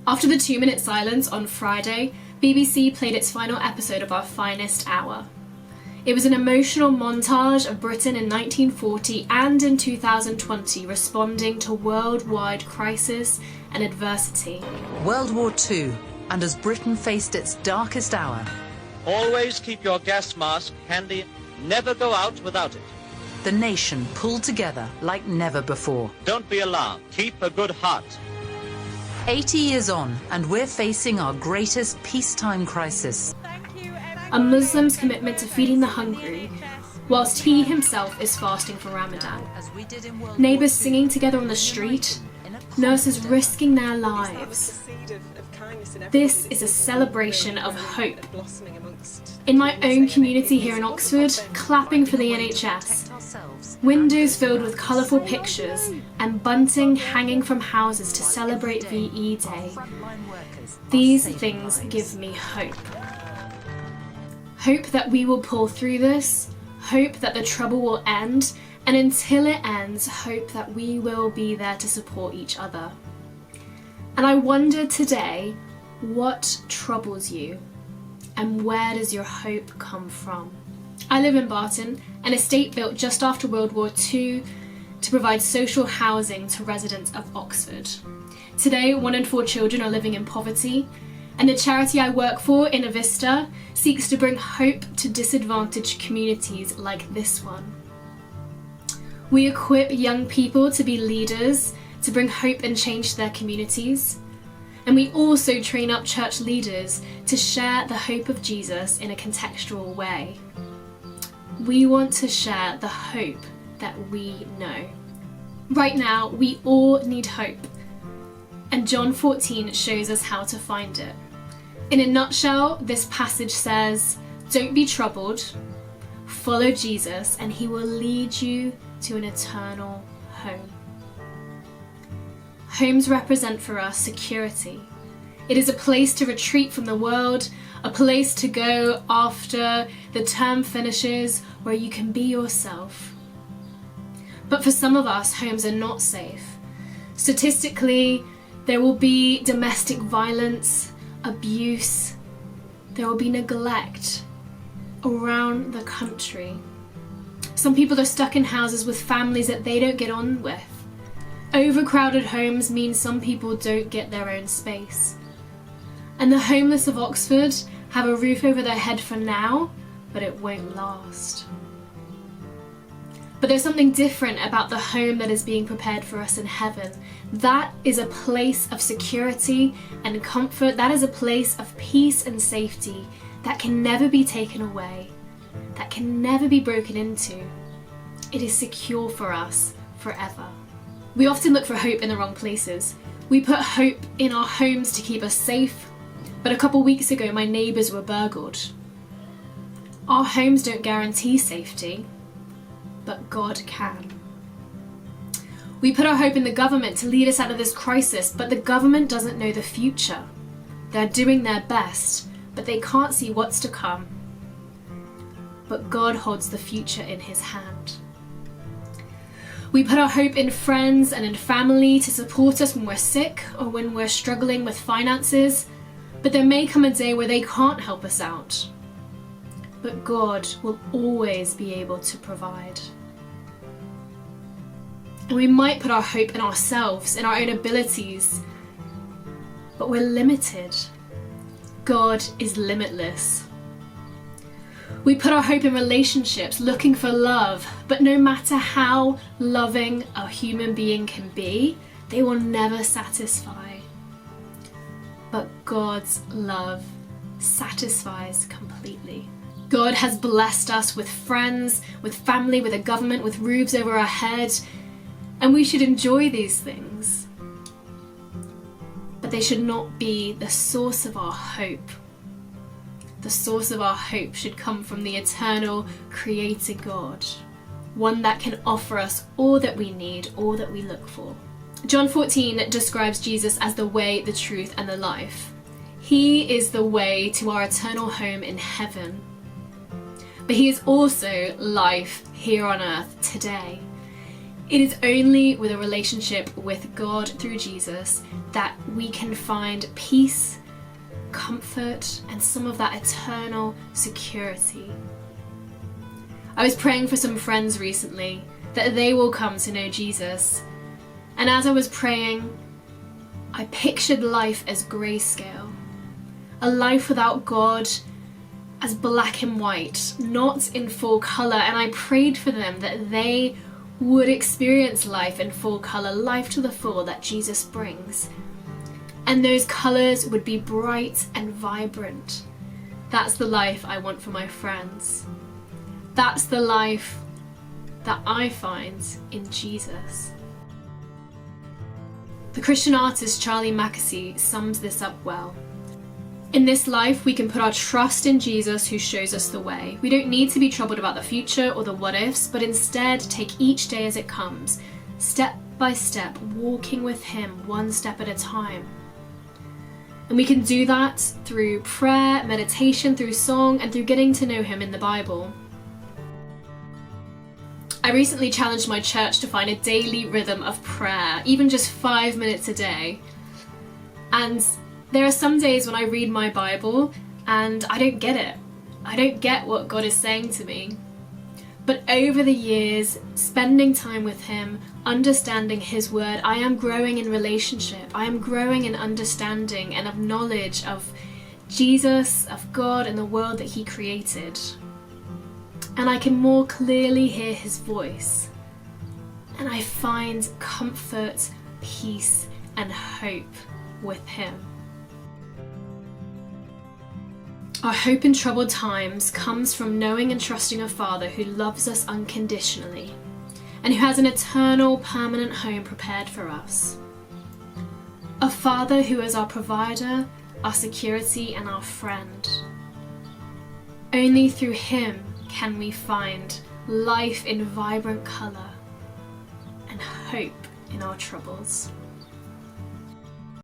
After the 2-minute silence on Friday, BBC played its final episode of Our Finest Hour. It was an emotional montage of Britain in 1940 and in 2020 responding to worldwide crisis and adversity. World War II, and as Britain faced its darkest hour. Always keep your gas mask handy. Never go out without it. The nation pulled together like never before. Don't be alarmed. Keep a good heart. 80 years on, and we're facing our greatest peacetime crisis. A Muslim's commitment to feeding the hungry, whilst he himself is fasting for Ramadan. Neighbours singing together on the street, nurses risking their lives. This is a celebration of hope. In my own community here in Oxford, clapping for the NHS. Windows filled with colourful pictures and bunting hanging from houses to celebrate VE Day. These things give me hope. Hope that we will pull through this, hope that the trouble will end, and until it ends, hope that we will be there to support each other. And I wonder today, what troubles you? And where does your hope come from? I live in Barton, an estate built just after World War II to provide social housing to residents of Oxford. Today, 1 in 4 children are living in poverty, and the charity I work for, Innovista, seeks to bring hope to disadvantaged communities like this one. We equip young people to be leaders, to bring hope and change to their communities. And we also train up church leaders to share the hope of Jesus in a contextual way. We want to share the hope that we know. Right now, we all need hope. And John 14 shows us how to find it. In a nutshell, this passage says, don't be troubled, follow Jesus, and he will lead you to an eternal home. Homes represent for us security. It is a place to retreat from the world, a place to go after the term finishes where you can be yourself. But for some of us, homes are not safe. Statistically, there will be domestic violence, abuse, there will be neglect around the country. Some people are stuck in houses with families that they don't get on with. Overcrowded homes mean some people don't get their own space. And the homeless of Oxford have a roof over their head for now, but it won't last. But there's something different about the home that is being prepared for us in heaven. That is a place of security and comfort. That is a place of peace and safety that can never be taken away, that can never be broken into. It is secure for us forever. We often look for hope in the wrong places. We put hope in our homes to keep us safe, but a couple weeks ago my neighbours were burgled. Our homes don't guarantee safety, but God can. We put our hope in the government to lead us out of this crisis, but the government doesn't know the future. They're doing their best, but they can't see what's to come. But God holds the future in his hand. We put our hope in friends and in family to support us when we're sick or when we're struggling with finances, but there may come a day where they can't help us out. But God will always be able to provide. And we might put our hope in ourselves, in our own abilities, but we're limited. God is limitless. We put our hope in relationships, looking for love, but no matter how loving a human being can be, they will never satisfy. But God's love satisfies completely. God has blessed us with friends, with family, with a government, with roofs over our head, and we should enjoy these things. But they should not be the source of our hope. The source of our hope should come from the eternal Creator God, one that can offer us all that we need, all that we look for. John 14 describes Jesus as the way, the truth, and the life. He is the way to our eternal home in heaven. But he is also life here on earth today. It is only with a relationship with God through Jesus that we can find peace, comfort, and some of that eternal security. I was praying for some friends recently that they will come to know Jesus, and as I was praying, I pictured life as grayscale, a life without God as black and white, not in full colour, and I prayed for them that they would experience life in full colour, life to the full that Jesus brings. And those colours would be bright and vibrant. That's the life I want for my friends. That's the life that I find in Jesus. The Christian artist Charlie Mackesy sums this up well. In this life, we can put our trust in Jesus who shows us the way. We don't need to be troubled about the future or the what-ifs, but instead take each day as it comes, step by step, walking with him one step at a time. And we can do that through prayer, meditation, through song, and through getting to know him in the Bible. I recently challenged my church to find a daily rhythm of prayer, even just 5 minutes a day. And there are some days when I read my Bible and I don't get it. I don't get what God is saying to me. But over the years, spending time with him, understanding his word, I am growing in relationship. I am growing in understanding and of knowledge of Jesus, of God, and the world that he created. And I can more clearly hear his voice. And I find comfort, peace, and hope with him. Our hope in troubled times comes from knowing and trusting a Father who loves us unconditionally and who has an eternal, permanent home prepared for us. A Father who is our provider, our security, and our friend. Only through him can we find life in vibrant colour and hope in our troubles.